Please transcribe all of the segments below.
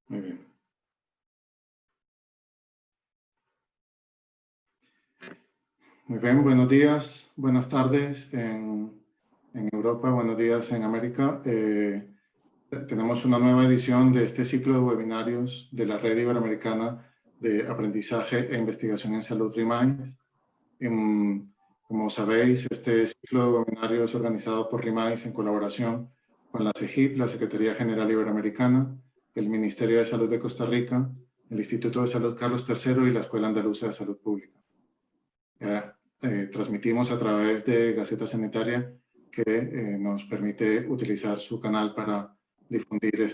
Muy bien. Muy bien, buenos días, buenas tardes en Europa, buenos días en América. Tenemos una nueva edición de este ciclo de webinarios de la Red Iberoamericana de Aprendizaje e Investigación en Salud RIMAIS. Como sabéis, este ciclo de webinarios es organizado por RIMAIS en colaboración con la CEGIP, la Secretaría General Iberoamericana, el Ministerio de Salud de Costa Rica, el Instituto de Salud Carlos III y la Escuela Andaluza de Salud Pública. Transmitimos a través de Gaceta Sanitaria que nos permite utilizar su canal para difundir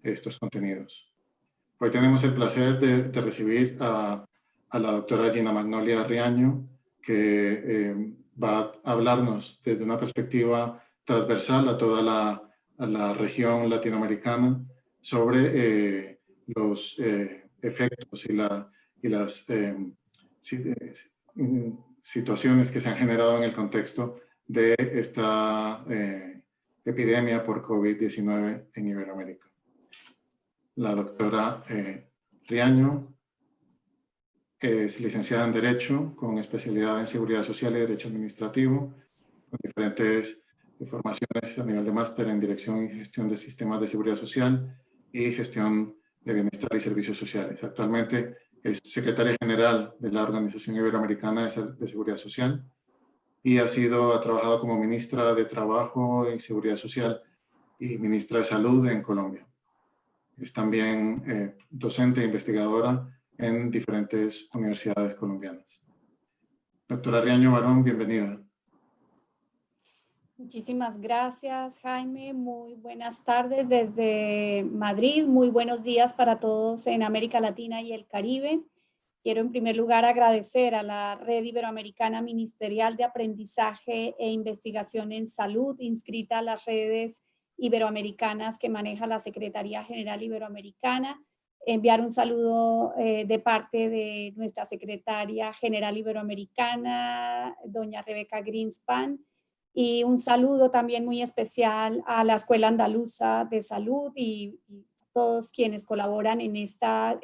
estos contenidos. Hoy tenemos el placer de recibir a la doctora Gina Magnolia Riaño, que va a hablarnos desde una perspectiva transversal a toda la región latinoamericana sobre los efectos y las situaciones que se han generado en el contexto de esta epidemia por COVID-19 en Iberoamérica. La doctora Riaño es licenciada en Derecho con especialidad en Seguridad Social y Derecho Administrativo, con diferentes formaciones a nivel de máster en Dirección y Gestión de Sistemas de Seguridad Social y Gestión de Bienestar y Servicios Sociales. Actualmente es secretaria general de la Organización Iberoamericana de Seguridad Social y ha trabajado como ministra de Trabajo y Seguridad Social y ministra de Salud en Colombia. Es también docente e investigadora en diferentes universidades colombianas. Doctora Riaño Barón, bienvenida. Muchísimas gracias, Jaime. Muy buenas tardes desde Madrid. Muy buenos días para todos en América Latina y el Caribe. Quiero en primer lugar agradecer a la Red Iberoamericana Ministerial de Aprendizaje e Investigación en Salud, inscrita a las redes iberoamericanas que maneja la Secretaría General Iberoamericana. Enviar un saludo de parte de nuestra Secretaria General Iberoamericana, doña Rebeca Greenspan, y un saludo también muy especial a la Escuela Andaluza de Salud y todos quienes colaboran en esta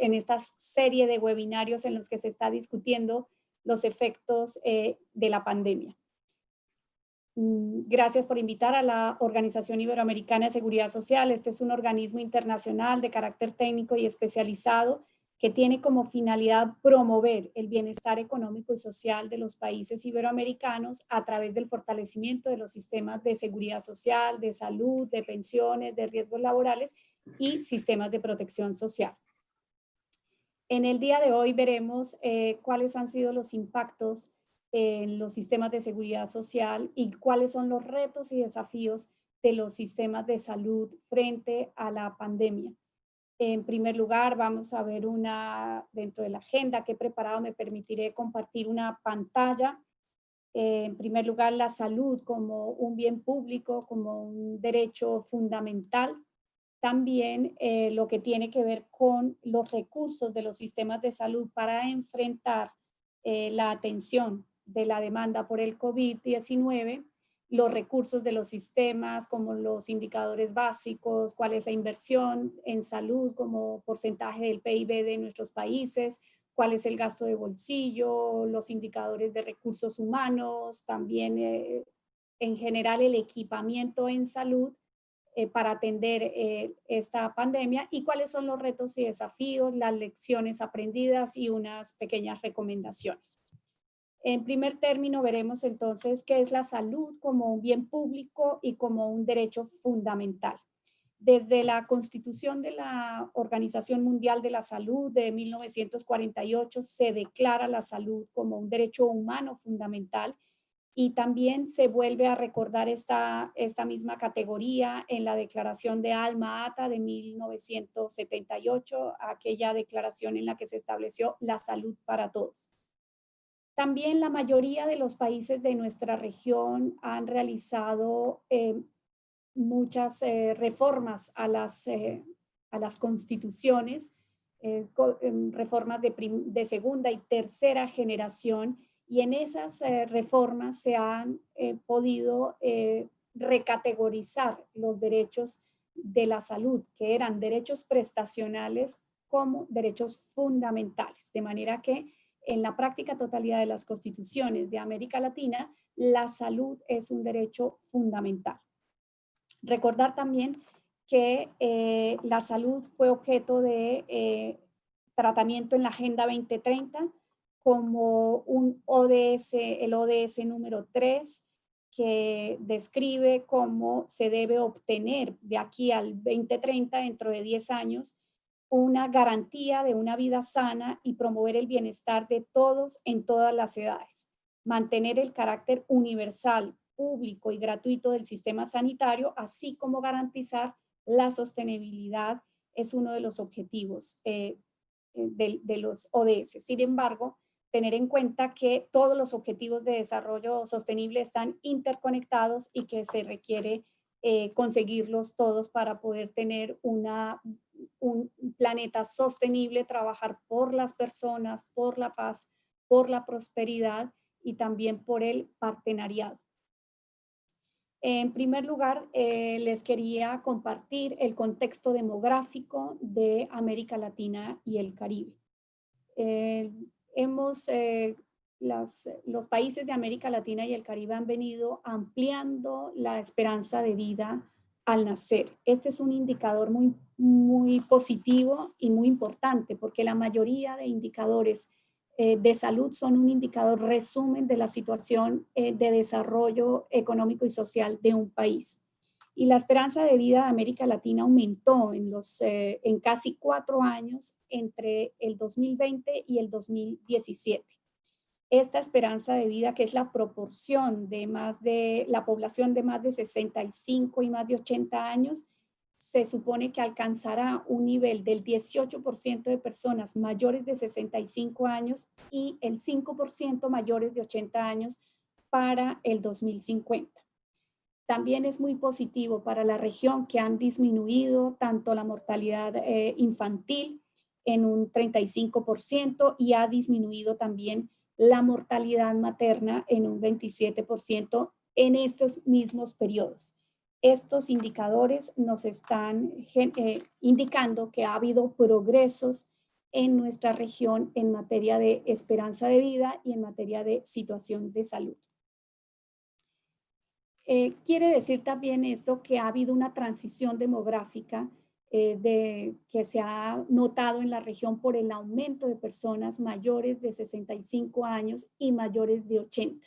serie de webinarios en los que se está discutiendo los efectos de la pandemia. Gracias por invitar a la Organización Iberoamericana de Seguridad Social. Este es un organismo internacional de carácter técnico y especializado que tiene como finalidad promover el bienestar económico y social de los países iberoamericanos a través del fortalecimiento de los sistemas de seguridad social, de salud, de pensiones, de riesgos laborales y sistemas de protección social. En el día de hoy veremos cuáles han sido los impactos en los sistemas de seguridad social y cuáles son los retos y desafíos de los sistemas de salud frente a la pandemia. En primer lugar, vamos a ver dentro de la agenda que he preparado, me permitiré compartir una pantalla. En primer lugar, la salud como un bien público, como un derecho fundamental. También lo que tiene que ver con los recursos de los sistemas de salud para enfrentar la atención de la demanda por el COVID-19, los recursos de los sistemas como los indicadores básicos, cuál es la inversión en salud como porcentaje del PIB de nuestros países, cuál es el gasto de bolsillo, los indicadores de recursos humanos, también en general el equipamiento en salud para atender esta pandemia y cuáles son los retos y desafíos, las lecciones aprendidas y unas pequeñas recomendaciones. En primer término, veremos entonces qué es la salud como un bien público y como un derecho fundamental. Desde la Constitución de la Organización Mundial de la Salud de 1948 se declara la salud como un derecho humano fundamental y también se vuelve a recordar esta misma categoría en la Declaración de Alma Ata de 1978, aquella declaración en la que se estableció la salud para todos. También la mayoría de los países de nuestra región han realizado muchas reformas a las constituciones, reformas de segunda y tercera generación, y en esas reformas se han podido recategorizar los derechos de la salud, que eran derechos prestacionales, como derechos fundamentales. De manera que en la práctica totalidad de las constituciones de América Latina, la salud es un derecho fundamental. Recordar también que la salud fue objeto de tratamiento en la Agenda 2030 como un ODS, el ODS número 3, que describe cómo se debe obtener de aquí al 2030, dentro de 10 años, una garantía de una vida sana y promover el bienestar de todos en todas las edades. Mantener el carácter universal, público y gratuito del sistema sanitario, así como garantizar la sostenibilidad, es uno de los objetivos de los ODS. Sin embargo, tener en cuenta que todos los objetivos de desarrollo sostenible están interconectados y que se requiere conseguirlos todos para poder tener un planeta sostenible, trabajar por las personas, por la paz, por la prosperidad y también por el partenariado. En primer lugar, les quería compartir el contexto demográfico de América Latina y el Caribe. Los países de América Latina y el Caribe han venido ampliando la esperanza de vida al nacer. Este es un indicador muy positivo y muy importante, porque la mayoría de indicadores de salud son un indicador resumen de la situación de desarrollo económico y social de un país. Y la esperanza de vida de América Latina aumentó en casi 4 años entre el 2020 y el 2017. Esta esperanza de vida, que es la proporción de la población de más de 65 y más de 80 años, se supone que alcanzará un nivel del 18% de personas mayores de 65 años y el 5% mayores de 80 años para el 2050. También es muy positivo para la región que han disminuido tanto la mortalidad infantil en un 35% y ha disminuido también la mortalidad materna en un 27% en estos mismos periodos. Estos indicadores nos están indicando que ha habido progresos en nuestra región en materia de esperanza de vida y en materia de situación de salud. Quiere decir también esto que ha habido una transición demográfica que se ha notado en la región por el aumento de personas mayores de 65 años y mayores de 80.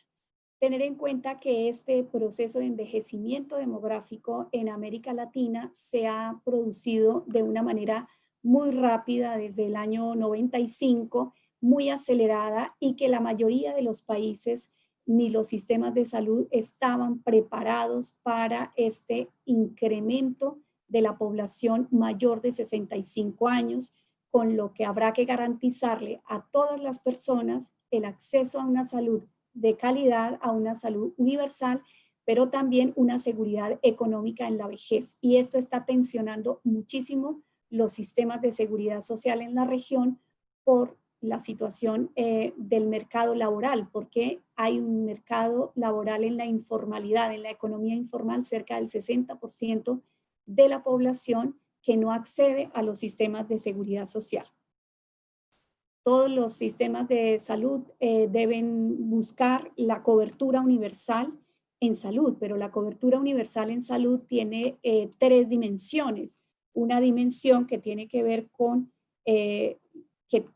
Tener en cuenta que este proceso de envejecimiento demográfico en América Latina se ha producido de una manera muy rápida desde el año 95, muy acelerada, y que la mayoría de los países ni los sistemas de salud estaban preparados para este incremento de la población mayor de 65 años, con lo que habrá que garantizarle a todas las personas el acceso a una salud de calidad, a una salud universal, pero también una seguridad económica en la vejez. Y esto está tensionando muchísimo los sistemas de seguridad social en la región por la situación del mercado laboral, porque hay un mercado laboral en la informalidad, en la economía informal, cerca del 60% de la población que no accede a los sistemas de seguridad social. Todos los sistemas de salud deben buscar la cobertura universal en salud, pero la cobertura universal en salud tiene 3 dimensiones. Una dimensión que tiene que ver con que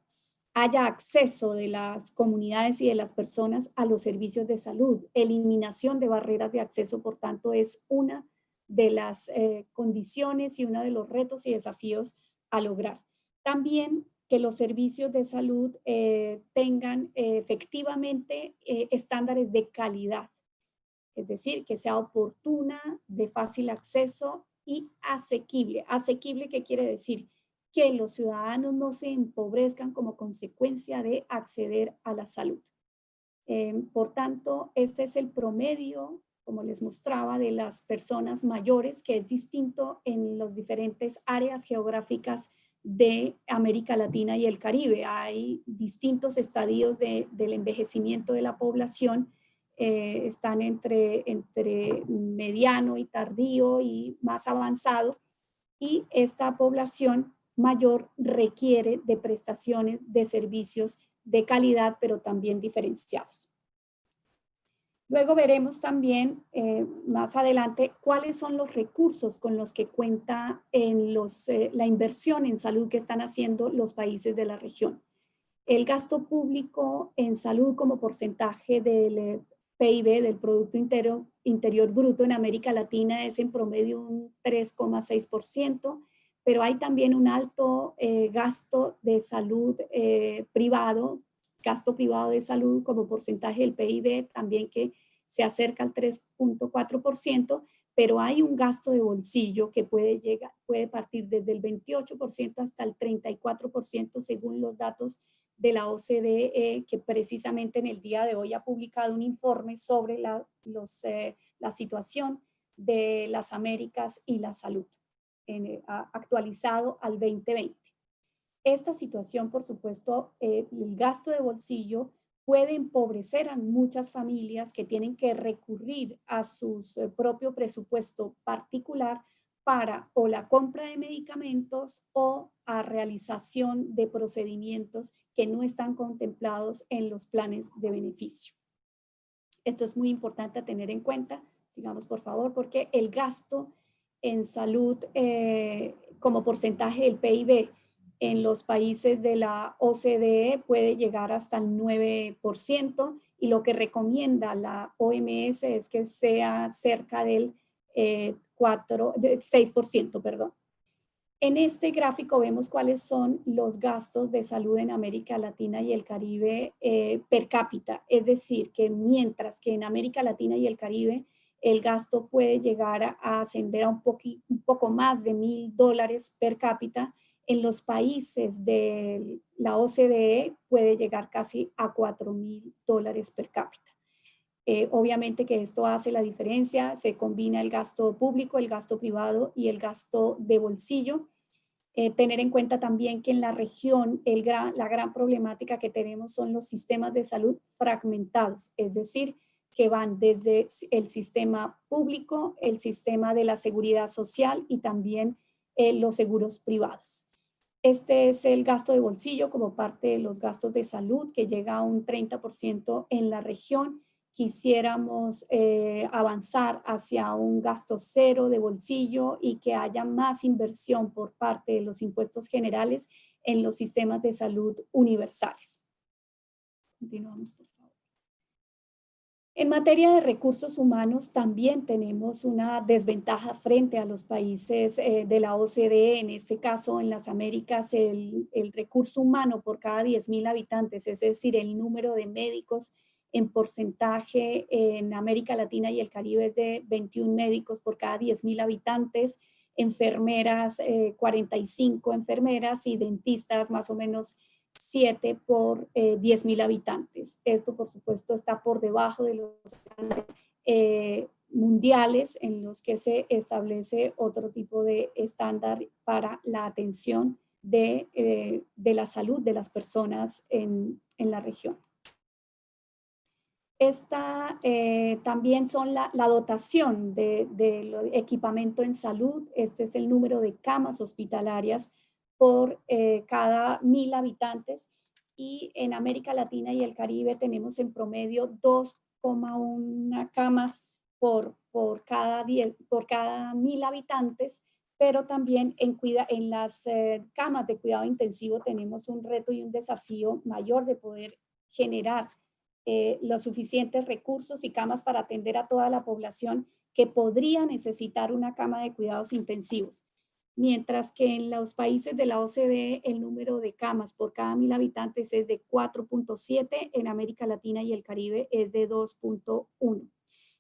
haya acceso de las comunidades y de las personas a los servicios de salud. Eliminación de barreras de acceso, por tanto, es una de las condiciones y uno de los retos y desafíos a lograr. También que los servicios de salud tengan efectivamente estándares de calidad, es decir, que sea oportuna, de fácil acceso y asequible. ¿Asequible qué quiere decir? Que los ciudadanos no se empobrezcan como consecuencia de acceder a la salud. Por tanto, este es el promedio, como les mostraba, de las personas mayores, que es distinto en las diferentes áreas geográficas de América Latina y el Caribe. Hay distintos estadios del envejecimiento de la población. Están entre mediano y tardío y más avanzado. y esta población mayor requiere de prestaciones de servicios de calidad, pero también diferenciados. Luego veremos también más adelante cuáles son los recursos con los que cuenta la inversión en salud que están haciendo los países de la región. El gasto público en salud como porcentaje del PIB, del Producto Interior Bruto en América Latina es en promedio un 3,6%, pero hay también un alto gasto de salud privado, gasto privado de salud como porcentaje del PIB también que se acerca al 3,4%, pero hay un gasto de bolsillo que puede partir desde el 28% hasta el 34% según los datos de la OCDE, que precisamente en el día de hoy ha publicado un informe sobre la situación de las Américas y la salud, actualizado al 2020. Esta situación, por supuesto, el gasto de bolsillo puede empobrecer a muchas familias que tienen que recurrir a su propio presupuesto particular para o la compra de medicamentos o a realización de procedimientos que no están contemplados en los planes de beneficio. Esto es muy importante a tener en cuenta, sigamos por favor, porque el gasto en salud como porcentaje del PIB en los países de la OCDE puede llegar hasta el 9% y lo que recomienda la OMS es que sea cerca del 6%, perdón. En este gráfico vemos cuáles son los gastos de salud en América Latina y el Caribe per cápita, es decir, que mientras que en América Latina y el Caribe el gasto puede llegar a ascender a un poco más de $1,000 per cápita, en los países de la OCDE puede llegar casi a $4,000 per cápita. Obviamente que esto hace la diferencia, se combina el gasto público, el gasto privado y el gasto de bolsillo. Tener en cuenta también que en la región la gran problemática que tenemos son los sistemas de salud fragmentados, es decir, que van desde el sistema público, el sistema de la seguridad social y también los seguros privados. Este es el gasto de bolsillo como parte de los gastos de salud que llega a un 30% en la región. Quisiéramos avanzar hacia un gasto cero de bolsillo y que haya más inversión por parte de los impuestos generales en los sistemas de salud universales. Continuamos, por favor. En materia de recursos humanos también tenemos una desventaja frente a los países de la OCDE. En este caso, en las Américas, el recurso humano por cada 10,000 habitantes, es decir, el número de médicos en porcentaje en América Latina y el Caribe es de 21 médicos por cada 10,000 habitantes, enfermeras, 45 enfermeras y dentistas más o menos 7 por 10,000 habitantes. Esto, por supuesto, está por debajo de los estándares mundiales en los que se establece otro tipo de estándar para la atención de la salud de las personas en la región. Esta también son la dotación de equipamiento en salud. Este es el número de camas hospitalarias por cada 1,000 habitantes y en América Latina y el Caribe tenemos en promedio 2,1 camas por cada 1,000 habitantes, pero también en las camas de cuidado intensivo tenemos un reto y un desafío mayor de poder generar los suficientes recursos y camas para atender a toda la población que podría necesitar una cama de cuidados intensivos. Mientras que en los países de la OCDE el número de camas por cada 1,000 habitantes es de 4,7, en América Latina y el Caribe es de 2,1.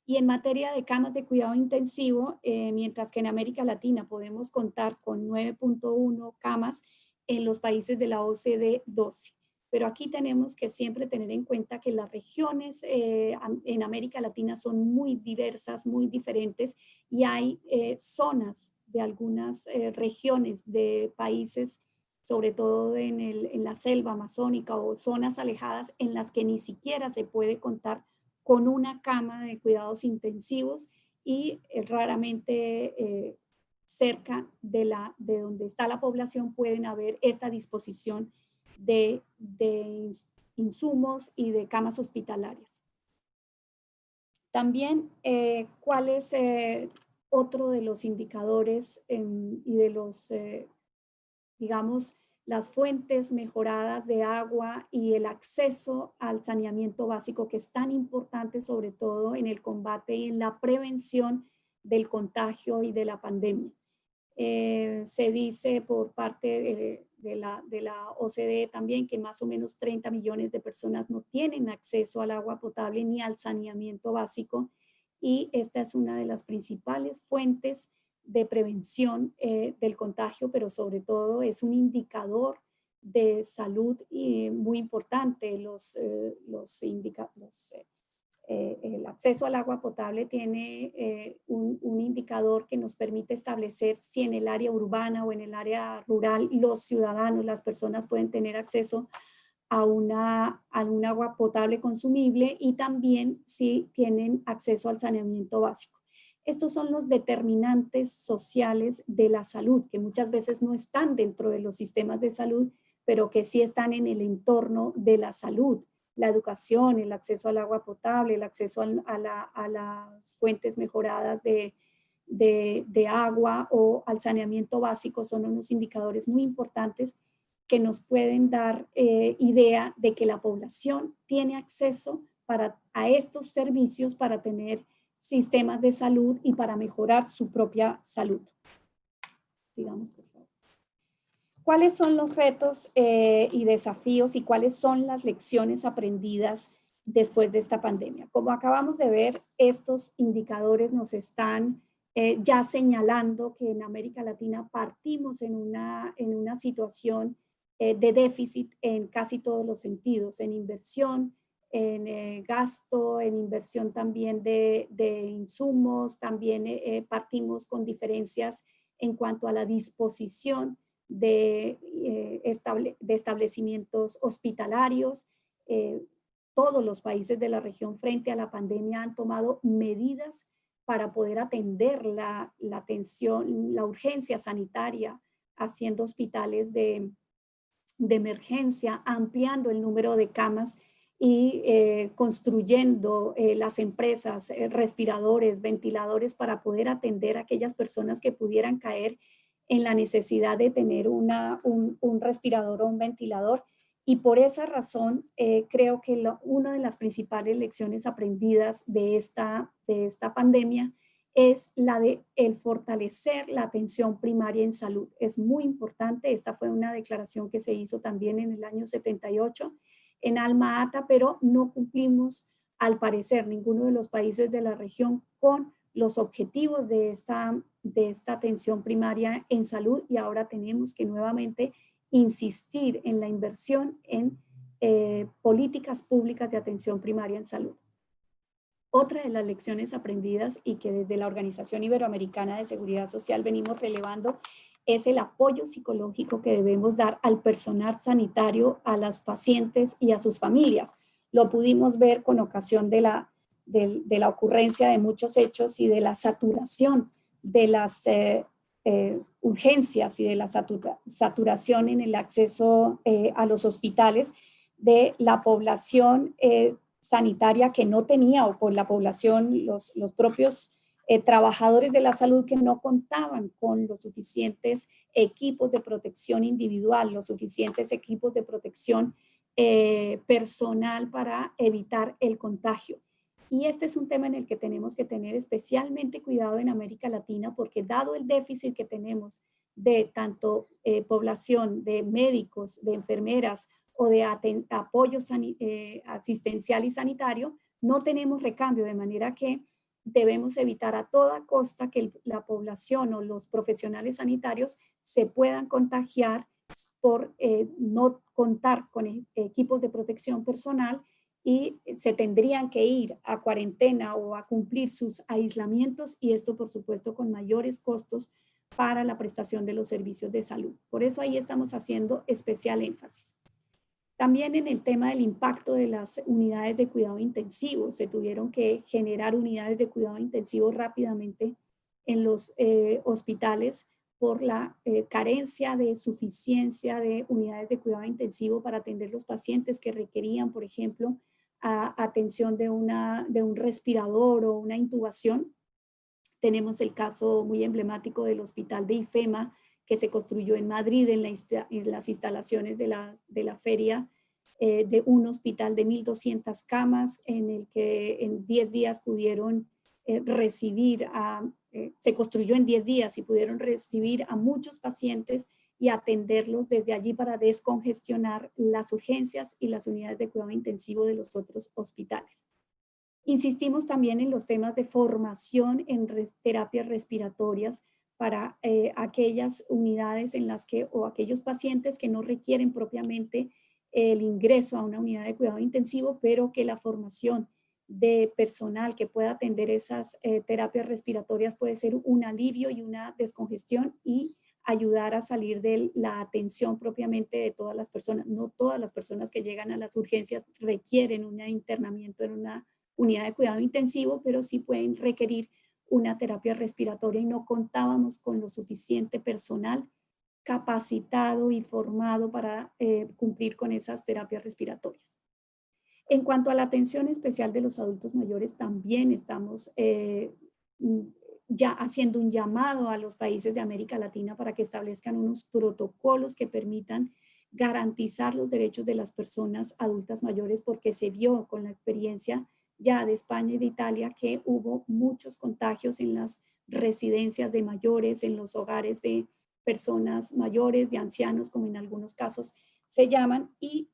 Y en materia de camas de cuidado intensivo, mientras que en América Latina podemos contar con 9,1 camas, en los países de la OCDE 12. Pero aquí tenemos que siempre tener en cuenta que las regiones en América Latina son muy diversas, muy diferentes y hay zonas de algunas regiones de países, sobre todo en la selva amazónica o zonas alejadas en las que ni siquiera se puede contar con una cama de cuidados intensivos y raramente cerca de donde está la población pueden haber esta disposición de insumos y de camas hospitalarias. También, ¿cuál es otro de los indicadores y de los, digamos, las fuentes mejoradas de agua y el acceso al saneamiento básico, que es tan importante sobre todo en el combate y en la prevención del contagio y de la pandemia? Se dice por parte de la OCDE también que más o menos 30 millones de personas no tienen acceso al agua potable ni al saneamiento básico, y esta es una de las principales fuentes de prevención del contagio, pero sobre todo es un indicador de salud muy importante. El acceso al agua potable tiene un indicador que nos permite establecer si en el área urbana o en el área rural los ciudadanos, las personas pueden tener acceso a un agua potable consumible, y también si tienen acceso al saneamiento básico. Estos son los determinantes sociales de la salud, que muchas veces no están dentro de los sistemas de salud, pero que sí están en el entorno de la salud. La educación, el acceso al agua potable, el acceso a las fuentes mejoradas de agua o al saneamiento básico son unos indicadores muy importantes que nos pueden dar idea de que la población tiene acceso a estos servicios para tener sistemas de salud y para mejorar su propia salud. Sigamos, por favor. ¿Cuáles son los retos y desafíos y cuáles son las lecciones aprendidas después de esta pandemia? Como acabamos de ver, estos indicadores nos están ya señalando que en América Latina partimos en una situación de déficit en casi todos los sentidos, en inversión, en gasto, en inversión también de insumos, también partimos con diferencias en cuanto a la disposición de establecimientos hospitalarios. Todos los países de la región frente a la pandemia han tomado medidas para poder atender la atención, la urgencia sanitaria, haciendo hospitales de emergencia, ampliando el número de camas y construyendo las empresas, respiradores, ventiladores, para poder atender a aquellas personas que pudieran caer en la necesidad de tener un respirador o un ventilador. Y por esa razón, creo que una de las principales lecciones aprendidas de esta pandemia es la de el fortalecer la atención primaria en salud. Es muy importante. Esta fue una declaración que se hizo también en el año 78 en Alma Ata, pero no cumplimos, al parecer, ninguno de los países de la región con los objetivos de esta atención primaria en salud, y ahora tenemos que nuevamente insistir en la inversión en políticas públicas de atención primaria en salud. Otra de las lecciones aprendidas y que desde la Organización Iberoamericana de Seguridad Social venimos relevando es el apoyo psicológico que debemos dar al personal sanitario, a los pacientes y a sus familias. Lo pudimos ver con ocasión de la ocurrencia de muchos hechos y de la saturación de las urgencias y de la saturación en el acceso a los hospitales de la población sanitaria que no tenía, o por la población, los propios trabajadores de la salud que no contaban con los suficientes equipos de protección individual, los suficientes equipos de protección personal para evitar el contagio. Y este es un tema en el que tenemos que tener especialmente cuidado en América Latina, porque dado el déficit que tenemos de tanto población, de médicos, de enfermeras o de apoyo asistencial y sanitario, no tenemos recambio, de manera que debemos evitar a toda costa que la población o los profesionales sanitarios se puedan contagiar por no contar con equipos de protección personal, y se tendrían que ir a cuarentena o a cumplir sus aislamientos, y esto por supuesto con mayores costos para la prestación de los servicios de salud. Por eso ahí estamos haciendo especial énfasis. También en el tema del impacto de las unidades de cuidado intensivo, se tuvieron que generar unidades de cuidado intensivo rápidamente en los hospitales por la carencia de suficiencia de unidades de cuidado intensivo para atender los pacientes que requerían, por ejemplo, atención de un respirador o una intubación. Tenemos el caso muy emblemático del hospital de IFEMA, que se construyó en Madrid, en las instalaciones de la feria, de un hospital de 1.200 camas, en el que en 10 días pudieron se construyó en 10 días y pudieron recibir a muchos pacientes y atenderlos desde allí para descongestionar las urgencias y las unidades de cuidado intensivo de los otros hospitales. Insistimos también en los temas de formación en terapias respiratorias para aquellas unidades en las que, o aquellos pacientes que no requieren propiamente el ingreso a una unidad de cuidado intensivo, pero que la formación de personal que pueda atender esas terapias respiratorias puede ser un alivio y una descongestión y ayudar a salir de la atención propiamente de todas las personas. No todas las personas que llegan a las urgencias requieren un internamiento en una unidad de cuidado intensivo, pero sí pueden requerir una terapia respiratoria y no contábamos con lo suficiente personal capacitado y formado para cumplir con esas terapias respiratorias. En cuanto a la atención especial de los adultos mayores, también estamos ya haciendo un llamado a los países de América Latina para que establezcan unos protocolos que permitan garantizar los derechos de las personas adultas mayores, porque se vio con la experiencia ya de España y de Italia que hubo muchos contagios en las residencias de mayores, en los hogares de personas mayores, de ancianos, como en algunos casos se llaman, y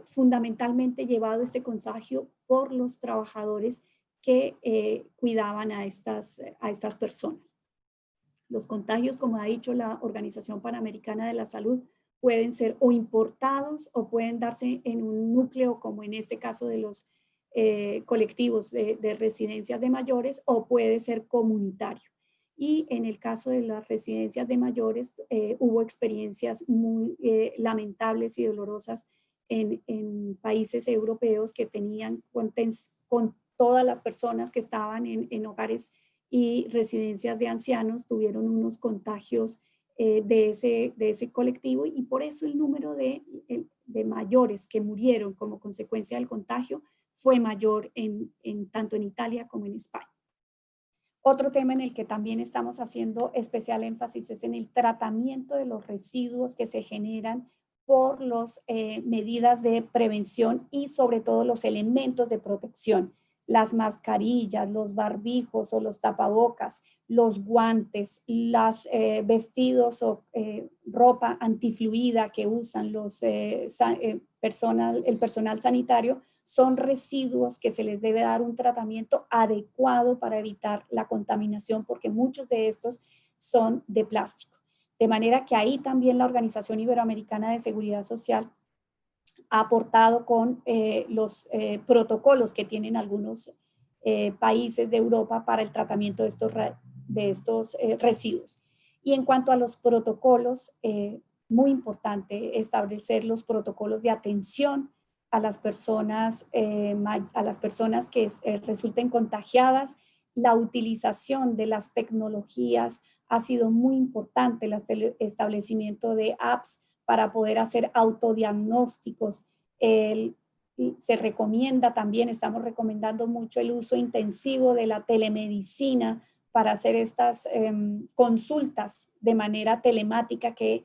fundamentalmente llevado este contagio por los trabajadores que cuidaban a estas personas. Los contagios, como ha dicho la Organización Panamericana de la Salud, pueden ser o importados o pueden darse en un núcleo, como en este caso de los colectivos de residencias de mayores, o puede ser comunitario. Y en el caso de las residencias de mayores, hubo experiencias muy lamentables y dolorosas en países europeos que tenían con todas las personas que estaban en hogares y residencias de ancianos, tuvieron unos contagios de ese colectivo, y por eso el número de mayores que murieron como consecuencia del contagio fue mayor tanto en Italia como en España. Otro tema en el que también estamos haciendo especial énfasis es en el tratamiento de los residuos que se generan por las medidas de prevención y sobre todo los elementos de protección, las mascarillas, los barbijos o los tapabocas, los guantes, los vestidos o ropa antifluida que usan el personal sanitario, son residuos que se les debe dar un tratamiento adecuado para evitar la contaminación, porque muchos de estos son de plástico. De manera que ahí también la Organización Iberoamericana de Seguridad Social ha aportado con los protocolos que tienen algunos países de Europa para el tratamiento de estos residuos. Y en cuanto a los protocolos, muy importante establecer los protocolos de atención a las personas que resulten contagiadas. La utilización de las tecnologías ha sido muy importante, el establecimiento de apps para poder hacer autodiagnósticos. Se recomienda también, estamos recomendando mucho el uso intensivo de la telemedicina para hacer estas consultas de manera telemática que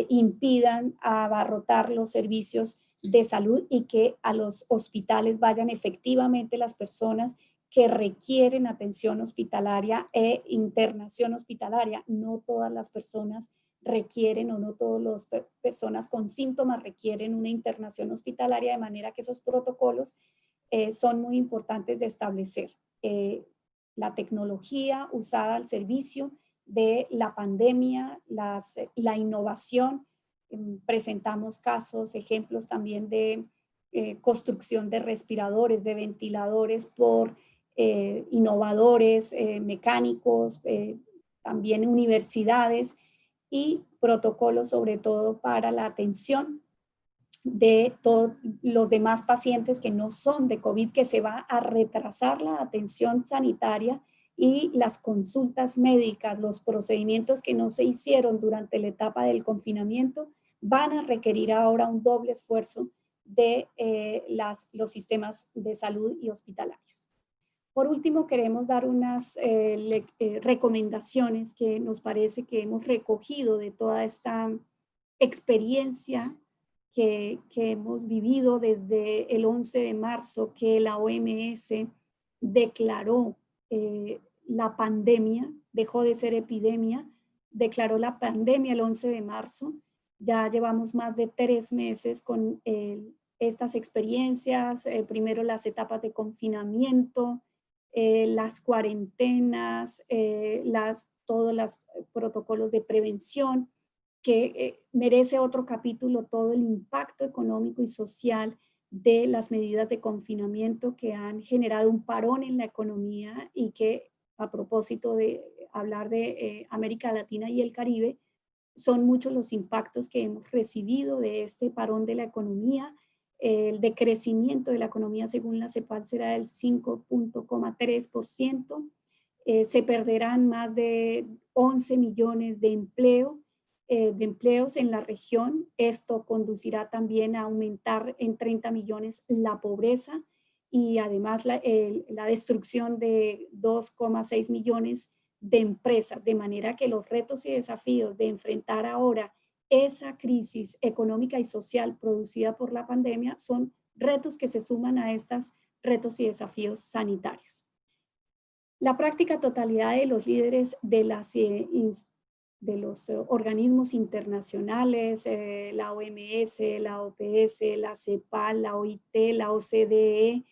impidan abarrotar los servicios de salud y que a los hospitales vayan efectivamente las personas que requieren atención hospitalaria e internación hospitalaria. No todas las personas requieren o no todas las personas con síntomas requieren una internación hospitalaria, de manera que esos protocolos son muy importantes de establecer. La tecnología usada al servicio de la pandemia, la innovación. Presentamos casos, ejemplos también de construcción de respiradores, de ventiladores por innovadores, mecánicos, también universidades, y protocolos sobre todo para la atención de todos los demás pacientes que no son de COVID, que se va a retrasar la atención sanitaria y las consultas médicas, los procedimientos que no se hicieron durante la etapa del confinamiento, van a requerir ahora un doble esfuerzo de los sistemas de salud y hospitalarios. Por último, queremos dar unas recomendaciones que nos parece que hemos recogido de toda esta experiencia que hemos vivido desde el 11 de marzo, que la OMS declaró la pandemia, dejó de ser epidemia, declaró la pandemia el 11 de marzo. Ya llevamos más de 3 meses con estas experiencias, primero las etapas de confinamiento, las cuarentenas, todos los protocolos de prevención, que merece otro capítulo, todo el impacto económico y social de las medidas de confinamiento que han generado un parón en la economía y que, a propósito de hablar de América Latina y el Caribe, son muchos los impactos que hemos recibido de este parón de la economía. El decrecimiento de la economía según la CEPAL será del 5,3%. Se perderán más de 11 millones de empleos en la región. Esto conducirá también a aumentar en 30 millones la pobreza y además la destrucción de 2,6 millones de empresas, de manera que los retos y desafíos de enfrentar ahora esa crisis económica y social producida por la pandemia son retos que se suman a estos retos y desafíos sanitarios. La práctica totalidad de los líderes de los organismos internacionales, la OMS, la OPS, la CEPAL, la OIT, la OCDE,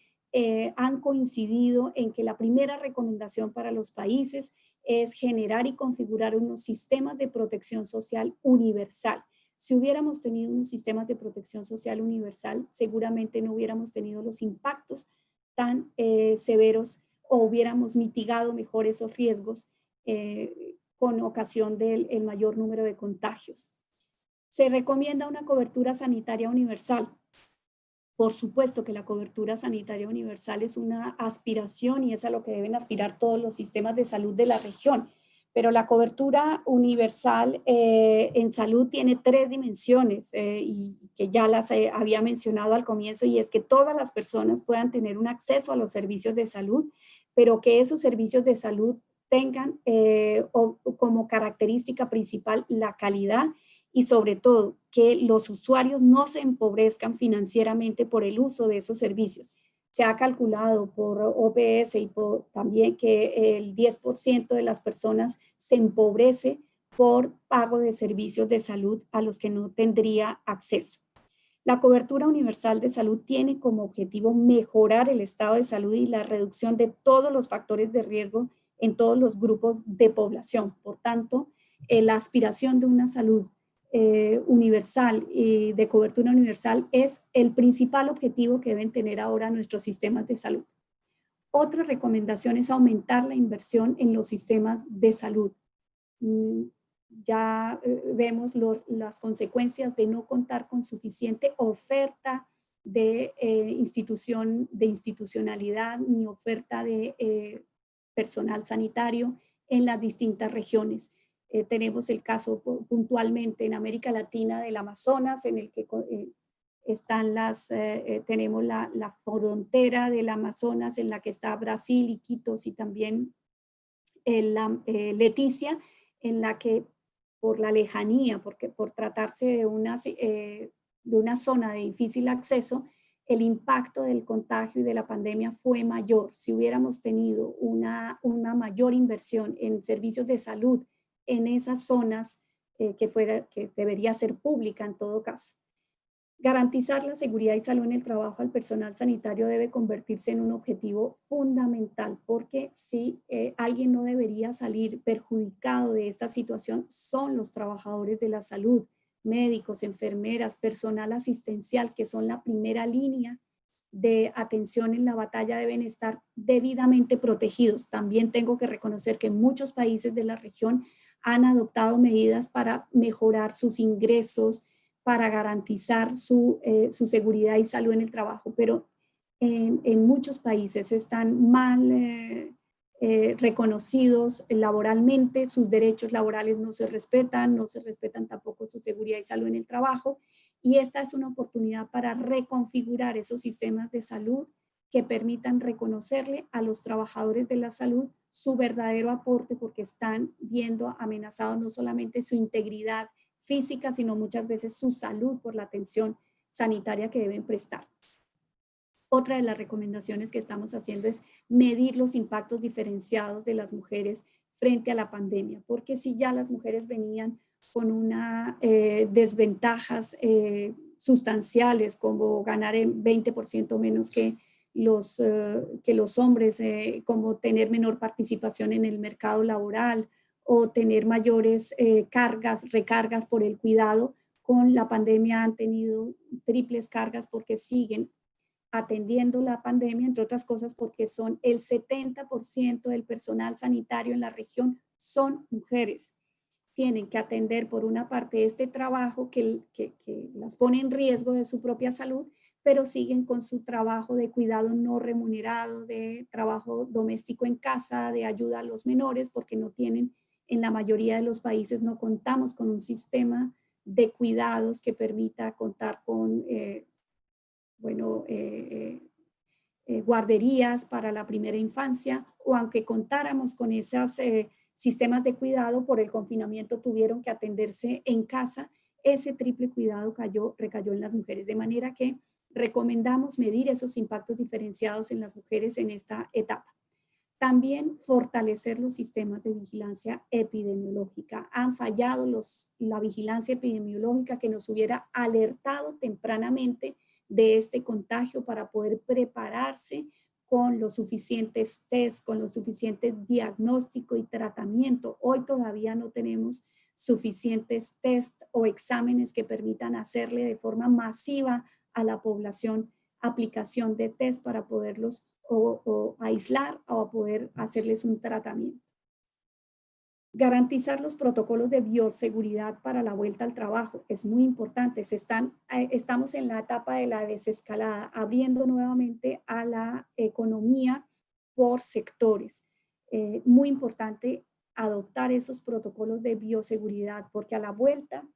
han coincidido en que la primera recomendación para los países es generar y configurar unos sistemas de protección social universal. Si hubiéramos tenido unos sistemas de protección social universal, seguramente no hubiéramos tenido los impactos tan severos o hubiéramos mitigado mejor esos riesgos con ocasión del mayor número de contagios. Se recomienda una cobertura sanitaria universal. Por supuesto que la cobertura sanitaria universal es una aspiración y es a lo que deben aspirar todos los sistemas de salud de la región. Pero la cobertura universal en salud tiene 3 dimensiones y que ya las había mencionado al comienzo, y es que todas las personas puedan tener un acceso a los servicios de salud, pero que esos servicios de salud tengan como característica principal la calidad y sobre todo que los usuarios no se empobrezcan financieramente por el uso de esos servicios. Se ha calculado por OPS y también que el 10% de las personas se empobrece por pago de servicios de salud a los que no tendría acceso. La cobertura universal de salud tiene como objetivo mejorar el estado de salud y la reducción de todos los factores de riesgo en todos los grupos de población. Por tanto, la aspiración de una salud universal y de cobertura universal es el principal objetivo que deben tener ahora nuestros sistemas de salud. Otra recomendación es aumentar la inversión en los sistemas de salud. Ya vemos las consecuencias de no contar con suficiente oferta de institucionalidad ni oferta de personal sanitario en las distintas regiones. Tenemos el caso puntualmente en América Latina del Amazonas, en el que están tenemos la frontera del Amazonas en la que está Brasil, Iquitos y también Leticia, en la que por la lejanía, porque por tratarse de una zona de difícil acceso, el impacto del contagio y de la pandemia fue mayor. Si hubiéramos tenido una mayor inversión en servicios de salud en esas zonas, que debería ser pública en todo caso. Garantizar la seguridad y salud en el trabajo al personal sanitario debe convertirse en un objetivo fundamental, porque si alguien no debería salir perjudicado de esta situación son los trabajadores de la salud, médicos, enfermeras, personal asistencial, que son la primera línea de atención en la batalla, deben estar debidamente protegidos. También tengo que reconocer que muchos países de la región han adoptado medidas para mejorar sus ingresos, para garantizar su seguridad y salud en el trabajo, pero en muchos países están mal reconocidos laboralmente, sus derechos laborales no se respetan tampoco su seguridad y salud en el trabajo, y esta es una oportunidad para reconfigurar esos sistemas de salud que permitan reconocerle a los trabajadores de la salud su verdadero aporte, porque están viendo amenazados no solamente su integridad física, sino muchas veces su salud por la atención sanitaria que deben prestar. Otra de las recomendaciones que estamos haciendo es medir los impactos diferenciados de las mujeres frente a la pandemia, porque si ya las mujeres venían con unas desventajas sustanciales, como ganar en 20% menos que los hombres, como tener menor participación en el mercado laboral o tener mayores recargas por el cuidado, con la pandemia han tenido triples cargas porque siguen atendiendo la pandemia, entre otras cosas porque son el 70% del personal sanitario en la región son mujeres. Tienen que atender por una parte este trabajo que las pone en riesgo de su propia salud, pero siguen con su trabajo de cuidado no remunerado, de trabajo doméstico en casa, de ayuda a los menores, porque no tienen, en la mayoría de los países no contamos con un sistema de cuidados que permita contar con guarderías para la primera infancia, o aunque contáramos con esos sistemas de cuidado, por el confinamiento tuvieron que atenderse en casa. Ese triple cuidado recayó en las mujeres, de manera que recomendamos medir esos impactos diferenciados en las mujeres en esta etapa. También fortalecer los sistemas de vigilancia epidemiológica. Han fallado la vigilancia epidemiológica que nos hubiera alertado tempranamente de este contagio para poder prepararse con los suficientes test, con los suficientes diagnóstico y tratamiento. Hoy todavía no tenemos suficientes test o exámenes que permitan hacerle de forma masiva a la población aplicación de test para poderlos o aislar o poder hacerles un tratamiento. Garantizar los protocolos de bioseguridad para la vuelta al trabajo es muy importante. Estamos en la etapa de la desescalada, abriendo nuevamente a la economía por sectores. Muy importante adoptar esos protocolos de bioseguridad, porque a la vuelta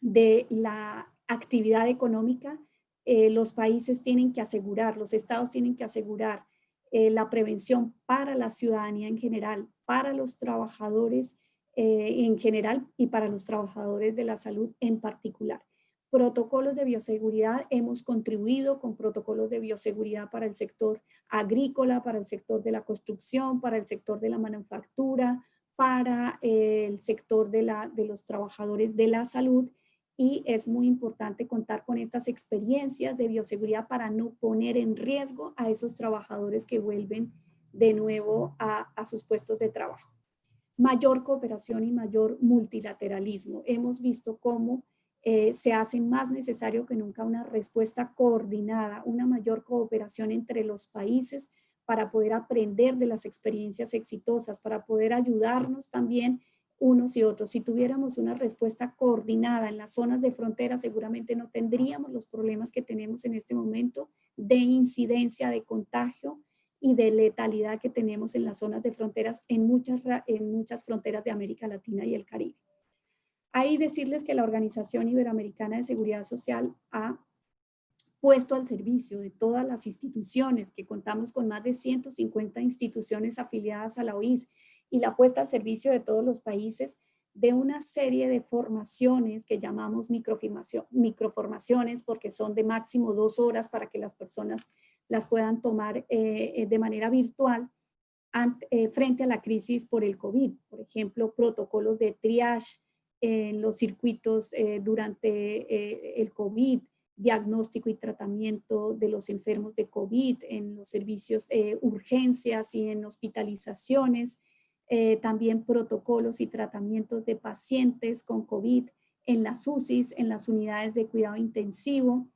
de la actividad económica, los países tienen que asegurar, los estados tienen que asegurar la prevención para la ciudadanía en general, para los trabajadores en general y para los trabajadores de la salud en particular. Protocolos de bioseguridad, hemos contribuido con protocolos de bioseguridad para el sector agrícola, para el sector de la construcción, para el sector de la manufactura, para el sector de los trabajadores de la salud, y es muy importante contar con estas experiencias de bioseguridad para no poner en riesgo a esos trabajadores que vuelven de nuevo a sus puestos de trabajo. Mayor cooperación y mayor multilateralismo. Hemos visto cómo se hace más necesario que nunca una respuesta coordinada, una mayor cooperación entre los países para poder aprender de las experiencias exitosas, para poder ayudarnos también unos y otros. Si tuviéramos una respuesta coordinada en las zonas de frontera, seguramente no tendríamos los problemas que tenemos en este momento de incidencia, de contagio y de letalidad que tenemos en las zonas de fronteras en muchas fronteras de América Latina y el Caribe. Ahí decirles que la Organización Iberoamericana de Seguridad Social ha puesto al servicio de todas las instituciones, que contamos con más de 150 instituciones afiliadas a la OIS, y la puesta al servicio de todos los países de una serie de formaciones que llamamos microformaciones, porque son de máximo 2 horas para que las personas las puedan tomar de manera virtual frente a la crisis por el COVID. Por ejemplo, protocolos de triage en los circuitos durante el COVID, diagnóstico y tratamiento de los enfermos de COVID en los servicios urgencias y en hospitalizaciones, también protocolos y tratamientos de pacientes con COVID en las UCIs, en las unidades de cuidado intensivo,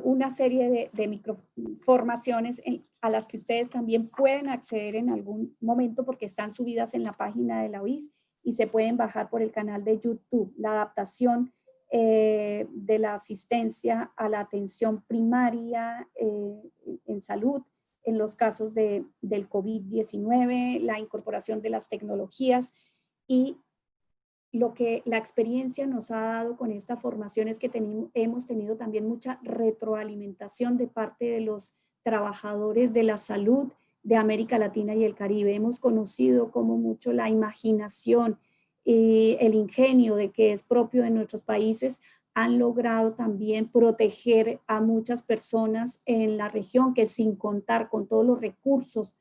una serie de microformaciones a las que ustedes también pueden acceder en algún momento porque están subidas en la página de la OIS y se pueden bajar por el canal de YouTube. La adaptación de la asistencia a la atención primaria en salud en los casos del COVID-19, la incorporación de las tecnologías y lo que la experiencia nos ha dado con esta formación es que hemos tenido también mucha retroalimentación de parte de los trabajadores de la salud de América Latina y el Caribe. Hemos conocido como mucho la imaginación y el ingenio de que es propio de nuestros países han logrado también proteger a muchas personas en la región que sin contar con todos los recursos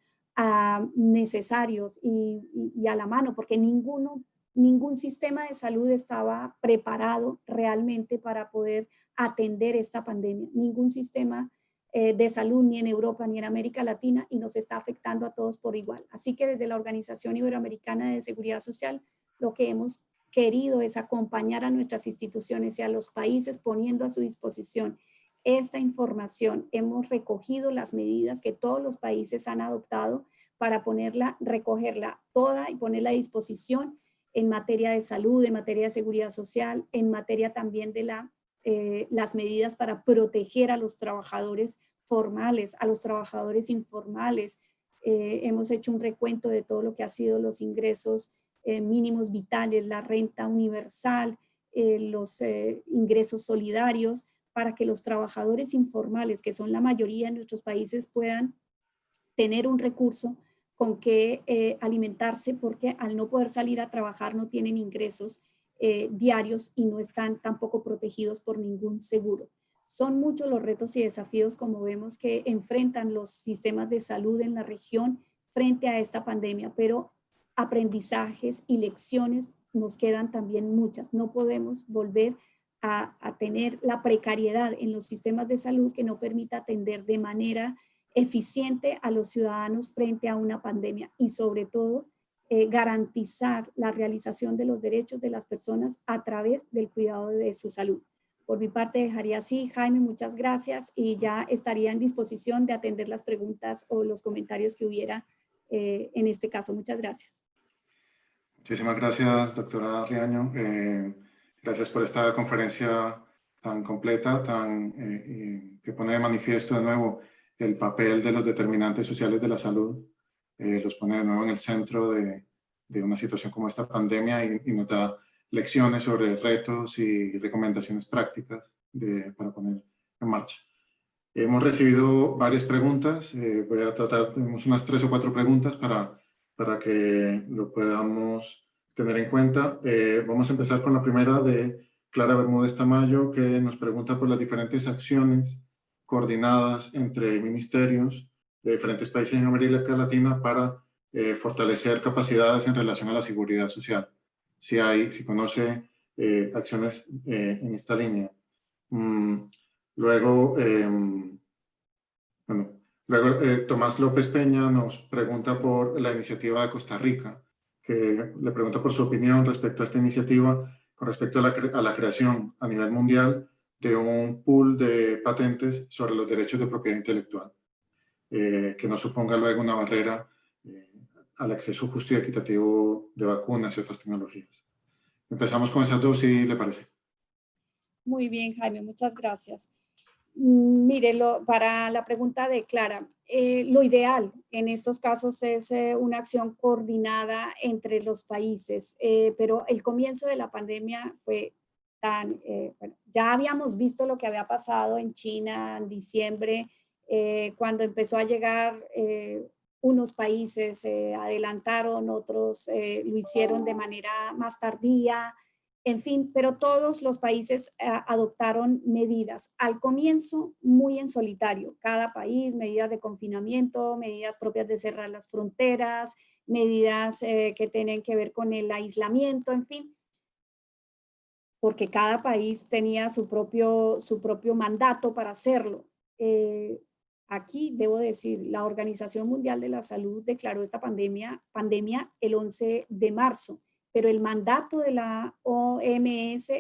necesarios y a la mano, porque ningún sistema de salud estaba preparado realmente para poder atender esta pandemia. Ningún sistema de salud ni en Europa ni en América Latina y nos está afectando a todos por igual. Así que desde la Organización Iberoamericana de Seguridad Social, lo que hemos querido es acompañar a nuestras instituciones y a los países poniendo a su disposición esta información. Hemos recogido las medidas que todos los países han adoptado para recogerla toda y ponerla a disposición en materia de salud, en materia de seguridad social, en materia también de las medidas para proteger a los trabajadores formales, a los trabajadores informales. Hemos hecho un recuento de todo lo que ha sido los ingresos mínimos vitales, la renta universal, los ingresos solidarios, para que los trabajadores informales, que son la mayoría en nuestros países, puedan tener un recurso con que alimentarse, porque al no poder salir a trabajar no tienen ingresos diarios y no están tampoco protegidos por ningún seguro. Son muchos los retos y desafíos, como vemos, que enfrentan los sistemas de salud en la región frente a esta pandemia, pero aprendizajes y lecciones nos quedan también muchas. No podemos volver a tener la precariedad en los sistemas de salud que no permita atender de manera eficiente a los ciudadanos frente a una pandemia y sobre todo garantizar la realización de los derechos de las personas a través del cuidado de su salud. Por mi parte dejaría así. Jaime, muchas gracias y ya estaría en disposición de atender las preguntas o los comentarios que hubiera en este caso. Muchas gracias. Muchísimas gracias, doctora Riaño. Gracias por esta conferencia tan completa, que pone de manifiesto de nuevo el papel de los determinantes sociales de la salud, los pone de nuevo en el centro de una situación como esta pandemia y nos da lecciones sobre retos y recomendaciones prácticas para poner en marcha. Hemos recibido varias preguntas, voy a tratar, tenemos unas 3 o 4 preguntas para que lo podamos tener en cuenta. Vamos a empezar con la primera de Clara Bermúdez Tamayo, que nos pregunta por las diferentes acciones coordinadas entre ministerios de diferentes países en América Latina para fortalecer capacidades en relación a la seguridad social. Si conoce acciones en esta línea. Luego, Tomás López Peña nos pregunta por la iniciativa de Costa Rica, que le pregunta por su opinión respecto a esta iniciativa, con respecto a la creación a nivel mundial de un pool de patentes sobre los derechos de propiedad intelectual, que no suponga luego una barrera al acceso justo y equitativo de vacunas y otras tecnologías. Empezamos con esas dos, si le parece. Muy bien, Jaime, muchas gracias. Mire, para la pregunta de Clara, lo ideal en estos casos es una acción coordinada entre los países, pero el comienzo de la pandemia fue bueno, ya habíamos visto lo que había pasado en China en diciembre, cuando empezó a llegar unos países, adelantaron, otros lo hicieron de manera más tardía. En fin, pero todos los países adoptaron medidas. Al comienzo, muy en solitario. Cada país, medidas de confinamiento, medidas propias de cerrar las fronteras, medidas que tienen que ver con el aislamiento, en fin. Porque cada país tenía su propio mandato para hacerlo. Aquí debo decir, la Organización Mundial de la Salud declaró esta pandemia el 11 de marzo. Pero el mandato de la OMS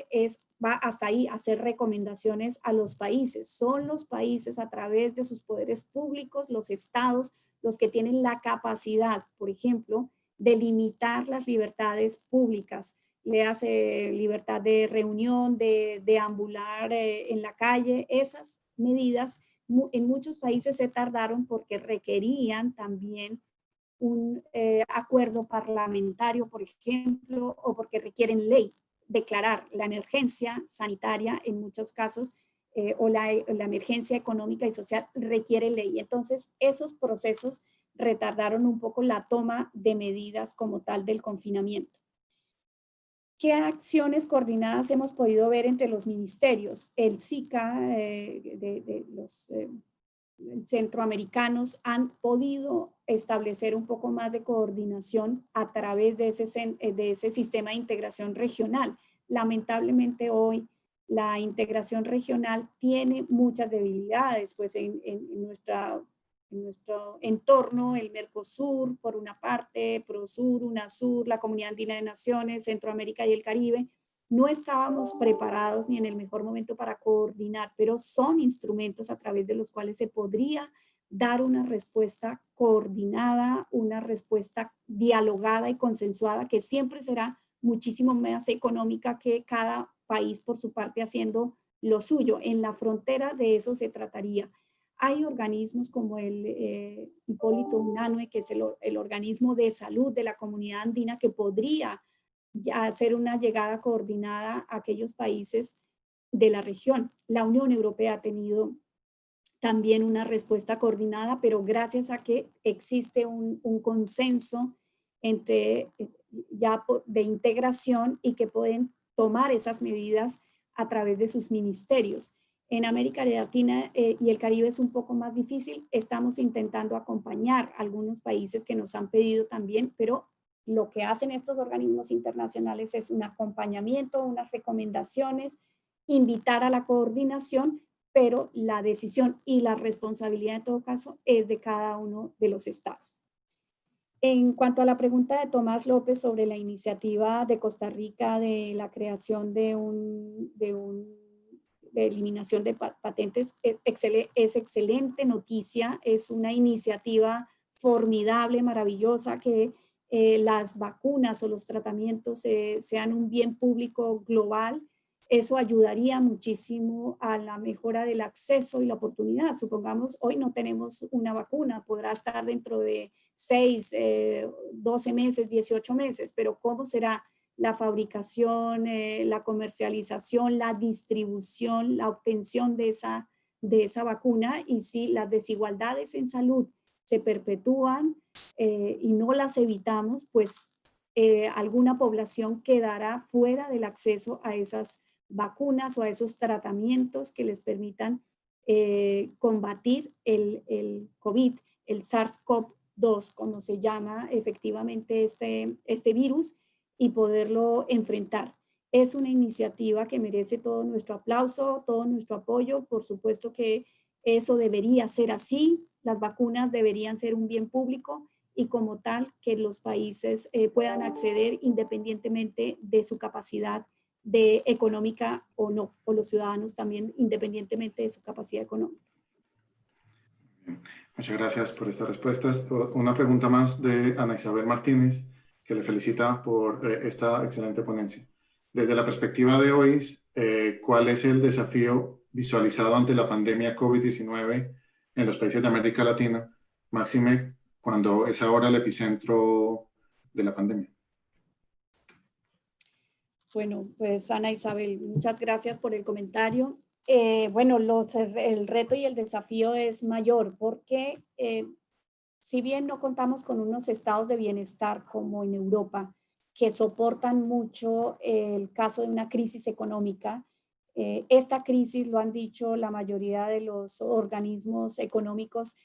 va hasta ahí, a hacer recomendaciones a los países. Son los países a través de sus poderes públicos, los estados, los que tienen la capacidad, por ejemplo, de limitar las libertades públicas. Le hace libertad de reunión, de deambular en la calle. Esas medidas en muchos países se tardaron porque requerían también un acuerdo parlamentario, por ejemplo, o porque requieren ley, declarar la emergencia sanitaria en muchos casos, o la emergencia económica y social requiere ley. Entonces, esos procesos retardaron un poco la toma de medidas como tal del confinamiento. ¿Qué acciones coordinadas hemos podido ver entre los ministerios? El SICA de los centroamericanos han podido establecer un poco más de coordinación a través de ese sistema de integración regional. Lamentablemente hoy la integración regional tiene muchas debilidades, pues en nuestro entorno, el Mercosur, por una parte, Prosur, UNASUR, la Comunidad Andina de Naciones, Centroamérica y el Caribe, no estábamos preparados ni en el mejor momento para coordinar, pero son instrumentos a través de los cuales se podría dar una respuesta coordinada, una respuesta dialogada y consensuada, que siempre será muchísimo más económica que cada país por su parte haciendo lo suyo. En la frontera de eso se trataría. Hay organismos como el Hipólito Unanue, que es el organismo de salud de la comunidad andina, que podría ya hacer una llegada coordinada a aquellos países de la región. La Unión Europea ha tenido también una respuesta coordinada, pero gracias a que existe un consenso entre de integración y que pueden tomar esas medidas a través de sus ministerios. En América Latina y el Caribe es un poco más difícil. Estamos intentando acompañar a algunos países que nos han pedido también, pero lo que hacen estos organismos internacionales es un acompañamiento, unas recomendaciones, invitar a la coordinación, pero la decisión y la responsabilidad en todo caso es de cada uno de los estados. En cuanto a la pregunta de Tomás López sobre la iniciativa de Costa Rica de la creación de eliminación de patentes, es excelente noticia, es una iniciativa formidable, maravillosa, que las vacunas o los tratamientos sean un bien público global. Eso ayudaría muchísimo a la mejora del acceso y la oportunidad. Supongamos, hoy no tenemos una vacuna, podrá estar dentro de 6, 12 meses, 18 meses, pero ¿cómo será la fabricación, la comercialización, la distribución, la obtención de esa vacuna? Y si las desigualdades en salud se perpetúan y no las evitamos, pues alguna población quedará fuera del acceso a esas vacunas o a esos tratamientos que les permitan combatir el COVID, el SARS-CoV-2, como se llama efectivamente este virus, y poderlo enfrentar. Es una iniciativa que merece todo nuestro aplauso, todo nuestro apoyo. Por supuesto que eso debería ser así. Las vacunas deberían ser un bien público y como tal que los países puedan acceder independientemente de su capacidad económica o no, o los ciudadanos también independientemente de su capacidad económica. Muchas gracias por estas respuestas. Una pregunta más de Ana Isabel Martínez, que le felicita por esta excelente ponencia. Desde la perspectiva de hoy, ¿cuál es el desafío visualizado ante la pandemia COVID-19 en los países de América Latina, máxime cuando es ahora el epicentro de la pandemia? Bueno, pues Ana Isabel, muchas gracias por el comentario. Bueno, el reto y el desafío es mayor porque si bien no contamos con unos estados de bienestar como en Europa, que soportan mucho el caso de una crisis económica, esta crisis, lo han dicho la mayoría de los organismos económicos,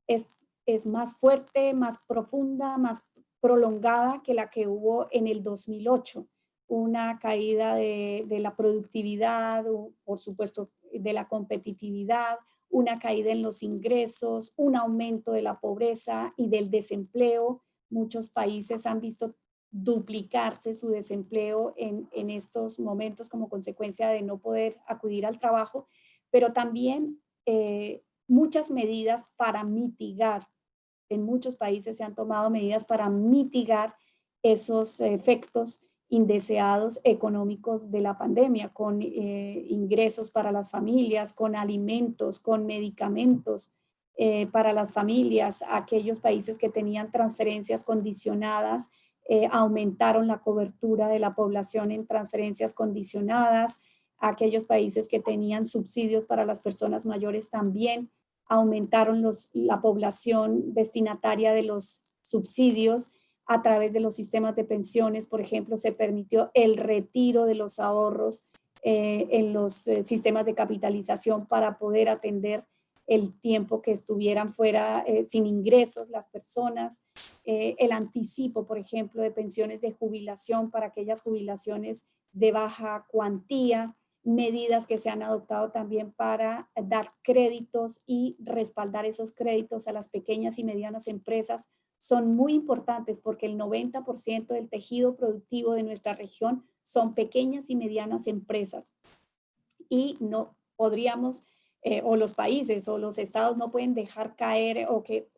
es más fuerte, más profunda, más prolongada que la que hubo en el 2008. Una caída de la productividad, por supuesto, de la competitividad, una caída en los ingresos, un aumento de la pobreza y del desempleo. Muchos países han visto duplicarse su desempleo en estos momentos como consecuencia de no poder acudir al trabajo, pero también muchas medidas para mitigar. En muchos países se han tomado medidas para mitigar esos efectos indeseados económicos de la pandemia, con ingresos para las familias, con alimentos, con medicamentos para las familias. Aquellos países que tenían transferencias condicionadas aumentaron la cobertura de la población en transferencias condicionadas. Aquellos países que tenían subsidios para las personas mayores también aumentaron la población destinataria de los subsidios. A través de los sistemas de pensiones, por ejemplo, se permitió el retiro de los ahorros en los sistemas de capitalización para poder atender el tiempo que estuvieran fuera sin ingresos las personas, el anticipo, por ejemplo, de pensiones de jubilación para aquellas jubilaciones de baja cuantía, medidas que se han adoptado también para dar créditos y respaldar esos créditos a las pequeñas y medianas empresas son muy importantes porque el 90% del tejido productivo de nuestra región son pequeñas y medianas empresas y no podríamos, o los países o los estados no pueden dejar caer o que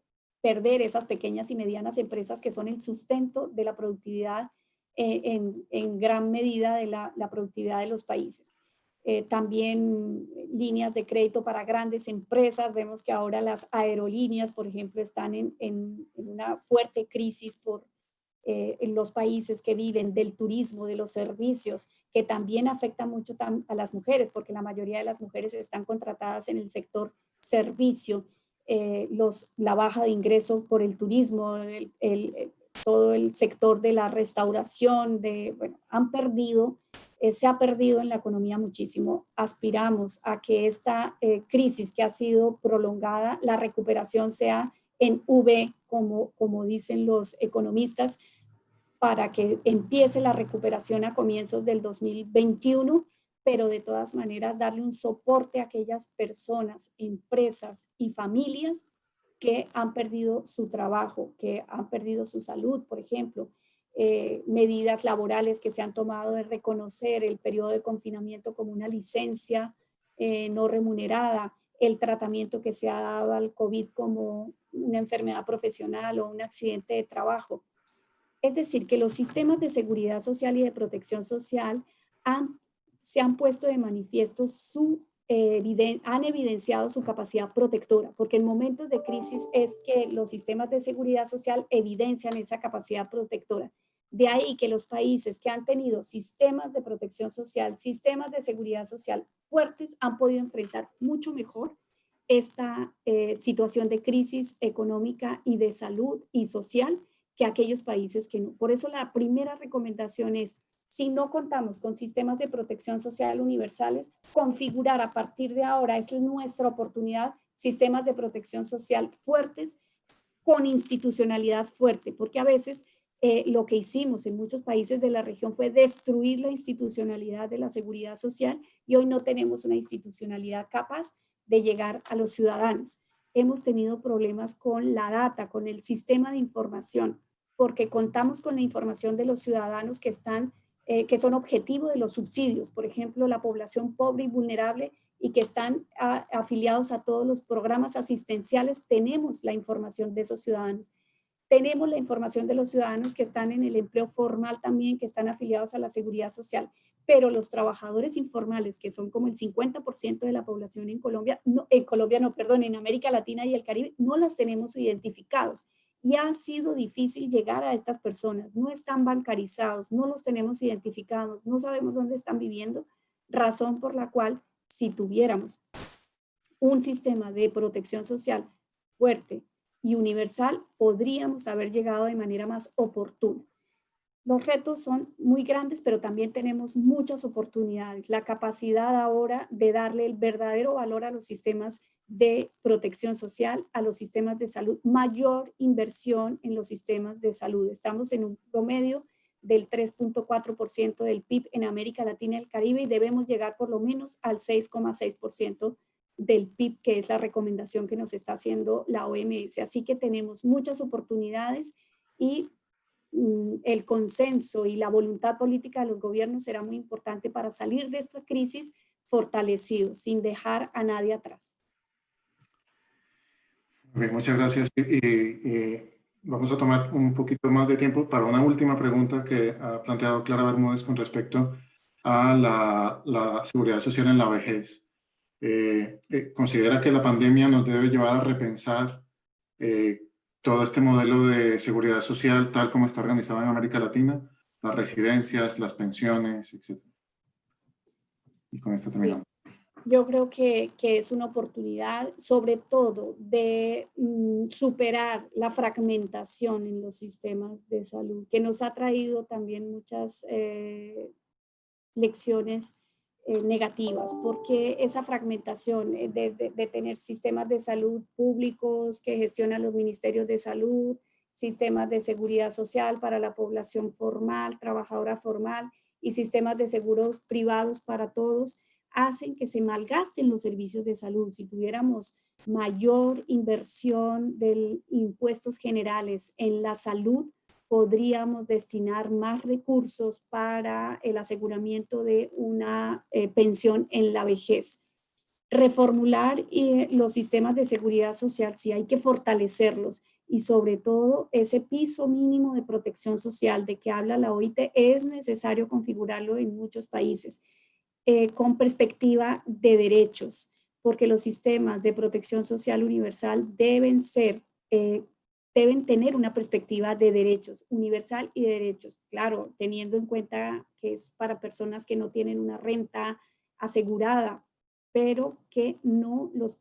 perder esas pequeñas y medianas empresas que son el sustento de la productividad en gran medida de la productividad de los países. También líneas de crédito para grandes empresas. Vemos que ahora las aerolíneas, por ejemplo, están en una fuerte crisis en los países que viven del turismo, de los servicios, que también afecta mucho a las mujeres, porque la mayoría de las mujeres están contratadas en el sector servicio. La baja de ingreso por el turismo, todo el sector de la restauración, han perdido, se ha perdido en la economía muchísimo. Aspiramos a que esta crisis que ha sido prolongada, la recuperación sea en V, como dicen los economistas, para que empiece la recuperación a comienzos del 2021, pero de todas maneras darle un soporte a aquellas personas, empresas y familias que han perdido su trabajo, que han perdido su salud, por ejemplo. Medidas laborales que se han tomado de reconocer el periodo de confinamiento como una licencia no remunerada, el tratamiento que se ha dado al COVID como una enfermedad profesional o un accidente de trabajo. Es decir, que los sistemas de seguridad social y de protección social se han puesto de manifiesto han evidenciado su capacidad protectora, porque en momentos de crisis es que los sistemas de seguridad social evidencian esa capacidad protectora. De ahí que los países que han tenido sistemas de protección social, sistemas de seguridad social fuertes, han podido enfrentar mucho mejor esta situación de crisis económica y de salud y social que aquellos países que no. Por eso la primera recomendación es, si no contamos con sistemas de protección social universales, configurar a partir de ahora, es nuestra oportunidad, sistemas de protección social fuertes, con institucionalidad fuerte, porque a veces lo que hicimos en muchos países de la región fue destruir la institucionalidad de la seguridad social y hoy no tenemos una institucionalidad capaz de llegar a los ciudadanos. Hemos tenido problemas con la data, con el sistema de información, porque contamos con la información de los ciudadanos que son objetivo de los subsidios, por ejemplo, la población pobre y vulnerable y que están afiliados a todos los programas asistenciales, tenemos la información de esos ciudadanos. Tenemos la información de los ciudadanos que están en el empleo formal también, que están afiliados a la seguridad social, pero los trabajadores informales, que son como el 50% de la población en Colombia, en América Latina y el Caribe, no las tenemos identificados. Y ha sido difícil llegar a estas personas, no están bancarizados, no los tenemos identificados, no sabemos dónde están viviendo, razón por la cual si tuviéramos un sistema de protección social fuerte y universal, podríamos haber llegado de manera más oportuna. Los retos son muy grandes, pero también tenemos muchas oportunidades. La capacidad ahora de darle el verdadero valor a los sistemas de protección social, a los sistemas de salud, mayor inversión en los sistemas de salud. Estamos en un promedio del 3.4% del PIB en América Latina y el Caribe y debemos llegar por lo menos al 6,6% del PIB, que es la recomendación que nos está haciendo la OMS. Así que tenemos muchas oportunidades y el consenso y la voluntad política de los gobiernos será muy importante para salir de esta crisis fortalecidos, sin dejar a nadie atrás. Okay, muchas gracias. vamos a tomar un poquito más de tiempo para una última pregunta que ha planteado Clara Bermúdez con respecto a la seguridad social en la vejez. ¿Considera que la pandemia nos debe llevar a repensar todo este modelo de seguridad social tal como está organizado en América Latina? Las residencias, las pensiones, etcétera. Y con esto terminamos. Yo creo que es una oportunidad, sobre todo, de superar la fragmentación en los sistemas de salud, que nos ha traído también muchas lecciones negativas, porque esa fragmentación de tener sistemas de salud públicos que gestionan los ministerios de salud, sistemas de seguridad social para la población formal, trabajadora formal, y sistemas de seguros privados para todos, hacen que se malgasten los servicios de salud. Si tuviéramos mayor inversión de impuestos generales en la salud, podríamos destinar más recursos para el aseguramiento de una pensión en la vejez. Reformular los sistemas de seguridad social, sí hay que fortalecerlos, y sobre todo ese piso mínimo de protección social de que habla la OIT es necesario configurarlo en muchos países con perspectiva de derechos, porque los sistemas de protección social universal deben tener una perspectiva de derechos, universal y de derechos, claro, teniendo en cuenta que es para personas que no tienen una renta asegurada, pero que no los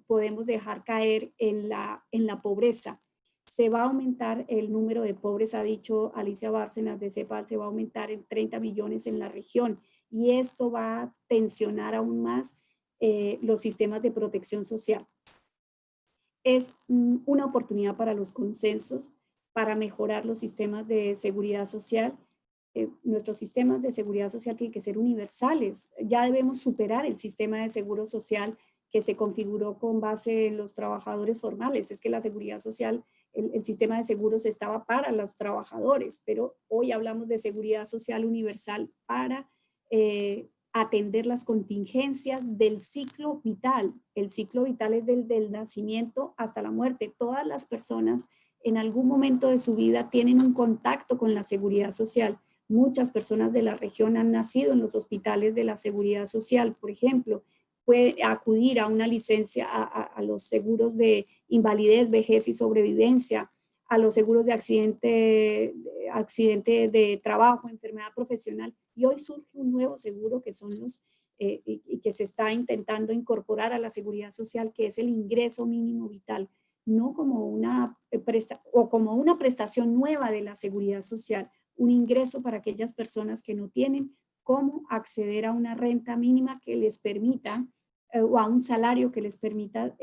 podemos dejar caer en la pobreza. Se va a aumentar el número de pobres, ha dicho Alicia Bárcenas de CEPAL, se va a aumentar en 30 millones en la región, y esto va a tensionar aún más los sistemas de protección social. Es una oportunidad para los consensos, para mejorar los sistemas de seguridad social. Nuestros sistemas de seguridad social tienen que ser universales. Ya debemos superar el sistema de seguro social que se configuró con base en los trabajadores formales. Es que la seguridad social, el sistema de seguros estaba para los trabajadores, pero hoy hablamos de seguridad social universal para atender las contingencias del ciclo vital. El ciclo vital es del nacimiento hasta la muerte. Todas las personas en algún momento de su vida tienen un contacto con la seguridad social. Muchas personas de la región han nacido en los hospitales de la seguridad social, por ejemplo. Puede acudir a una licencia, a los seguros de invalidez, vejez y sobrevivencia, a los seguros de accidente de trabajo, enfermedad profesional. Y hoy surge un nuevo seguro que son y que se está intentando incorporar a la seguridad social, que es el ingreso mínimo vital, no como como una prestación nueva de la seguridad social, un ingreso para aquellas personas que no tienen cómo acceder a una renta mínima que les permita o a un salario que les permita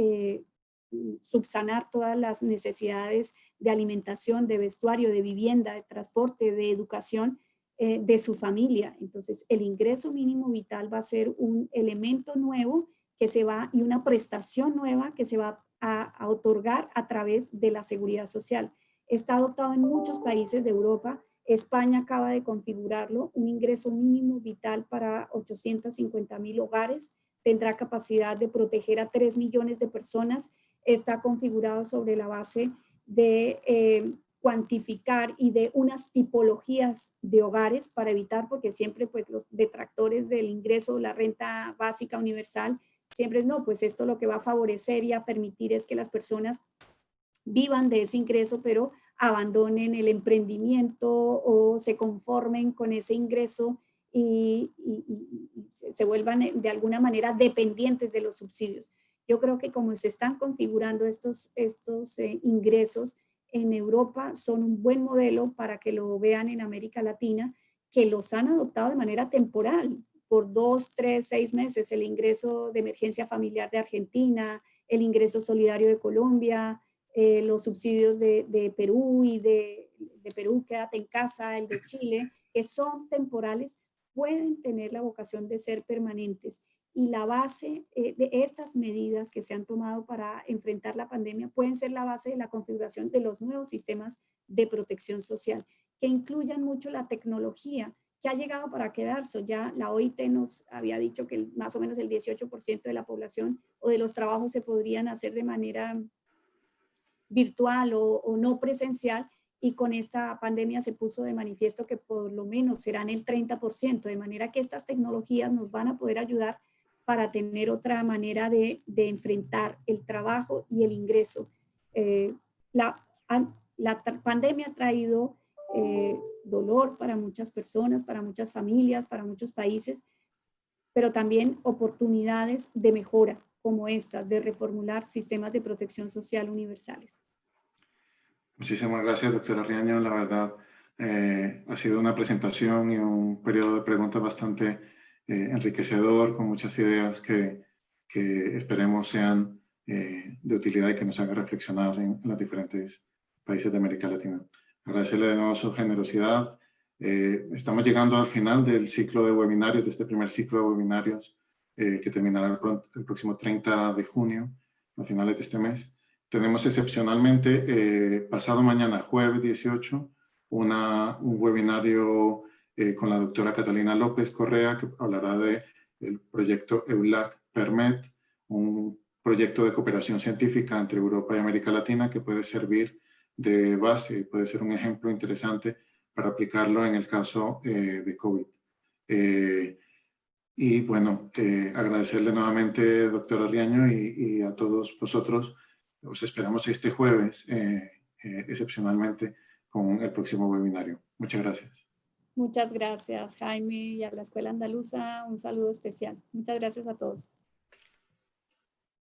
subsanar todas las necesidades de alimentación, de vestuario, de vivienda, de transporte, de educación de su familia. Entonces, el ingreso mínimo vital va a ser un elemento nuevo que se va, y una prestación nueva que se va a otorgar a través de la seguridad social. Está adoptado en muchos países de Europa. España acaba de configurarlo, un ingreso mínimo vital para 850,000 hogares. Tendrá capacidad de proteger a 3 millones de personas. Está configurado sobre la base de cuantificar y de unas tipologías de hogares para evitar, porque siempre pues los detractores del ingreso, la renta básica universal, siempre es no, pues esto lo que va a favorecer y a permitir es que las personas vivan de ese ingreso, pero abandonen el emprendimiento o se conformen con ese ingreso y se vuelvan de alguna manera dependientes de los subsidios. Yo creo que como se están configurando estos ingresos en Europa, son un buen modelo para que lo vean en América Latina, que los han adoptado de manera temporal, por 2, 3, 6 meses, el ingreso de emergencia familiar de Argentina, el ingreso solidario de Colombia, los subsidios de Perú y de Perú, quédate en casa, el de Chile, que son temporales, pueden tener la vocación de ser permanentes. Y la base de estas medidas que se han tomado para enfrentar la pandemia pueden ser la base de la configuración de los nuevos sistemas de protección social, que incluyan mucho la tecnología, que ha llegado para quedarse. Ya la OIT nos había dicho que más o menos el 18% de la población o de los trabajos se podrían hacer de manera virtual o no presencial, y con esta pandemia se puso de manifiesto que por lo menos serán el 30%, de manera que estas tecnologías nos van a poder ayudar para tener otra manera de enfrentar el trabajo y el ingreso. La pandemia ha traído dolor para muchas personas, para muchas familias, para muchos países, pero también oportunidades de mejora como estas, de reformular sistemas de protección social universales. Muchísimas gracias, doctora Riaño. La verdad, ha sido una presentación y un periodo de preguntas bastante enriquecedor, con muchas ideas que esperemos sean de utilidad y que nos hagan reflexionar en los diferentes países de América Latina. Agradecerle de nuevo su generosidad. Estamos llegando al final del ciclo de webinarios, de este primer ciclo de webinarios que terminará el próximo 30 de junio, a finales de este mes. Tenemos excepcionalmente pasado mañana, jueves 18, un webinario con la doctora Catalina López Correa, que hablará del proyecto EULAC PERMET, un proyecto de cooperación científica entre Europa y América Latina que puede servir de base y puede ser un ejemplo interesante para aplicarlo en el caso de COVID. Y bueno, agradecerle nuevamente, doctora Riaño, y a todos vosotros. Os esperamos este jueves, excepcionalmente, con el próximo webinario. Muchas gracias. Muchas gracias, Jaime, y a la Escuela Andaluza un saludo especial. Muchas gracias a todos.